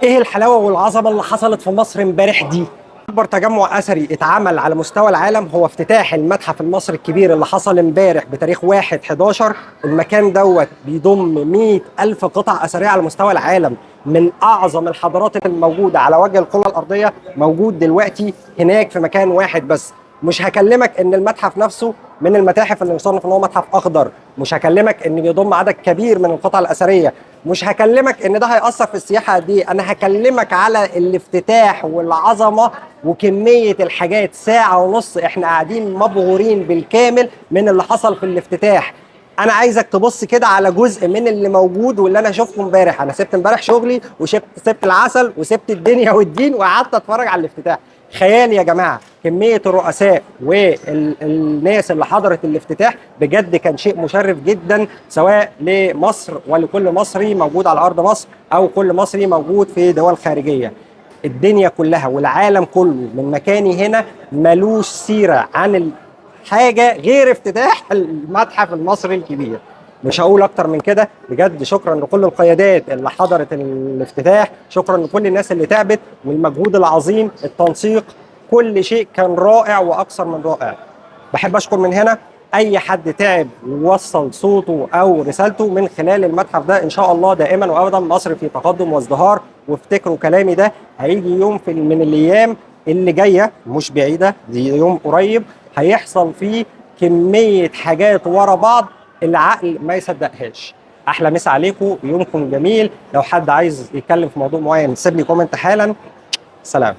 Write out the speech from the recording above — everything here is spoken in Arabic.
ايه الحلاوه والعظمه اللي حصلت في مصر امبارح دي؟ اكبر تجمع اثري اتعمل على مستوى العالم هو افتتاح المتحف المصري الكبير اللي حصل امبارح بتاريخ 1/11. المكان دوت بيضم 100,000 قطعه اثريه على مستوى العالم، من اعظم الحضارات الموجوده على وجه الكره الارضيه موجود دلوقتي هناك في مكان واحد بس. مش هكلمك ان المتحف نفسه من المتاحف اللي يصنف ان هو متحف اخضر، مش هكلمك ان بيضم عدد كبير من القطع الاثريه، مش هكلمك ان ده هيأثر في السياحه قد ايه، انا هكلمك على الافتتاح والعظمه وكميه الحاجات. ساعه ونص احنا قاعدين مبهورين بالكامل من اللي حصل في الافتتاح. انا عايزك تبص كده على جزء من اللي موجود واللي انا شفته امبارح. انا سبت امبارح شغلي وسبت العسل وسبت الدنيا والدين وقعدت اتفرج على الافتتاح. خيال يا جماعه، كميه الرؤساء والناس اللي حضرت الافتتاح بجد كان شيء مشرف جدا، سواء لمصر ولكل مصري موجود على ارض مصر او كل مصري موجود في دول خارجيه. الدنيا كلها والعالم كله من مكاني هنا ملوش سيره عن حاجه غير افتتاح المتحف المصري الكبير. مش هقول اكتر من كده. بجد شكرا لكل القيادات اللي حضرت الافتتاح، شكرا لكل الناس اللي تعبت، والمجهود العظيم، التنسيق، كل شيء كان رائع واكثر من رائع. بحب اشكر من هنا اي حد تعب ووصل صوته او رسالته من خلال المتحف ده. ان شاء الله دائما وابدا مصر في تقدم وازدهار، وافتكروا كلامي ده، هيجي يوم من الايام اللي جايه مش بعيده، دي يوم قريب هيحصل فيه كميه حاجات ورا بعض العقل ما يصدقهاش. احلى مسا عليكم، يومكم جميل. لو حد عايز يتكلم في موضوع معين سيب لي كومنت حالا. سلام.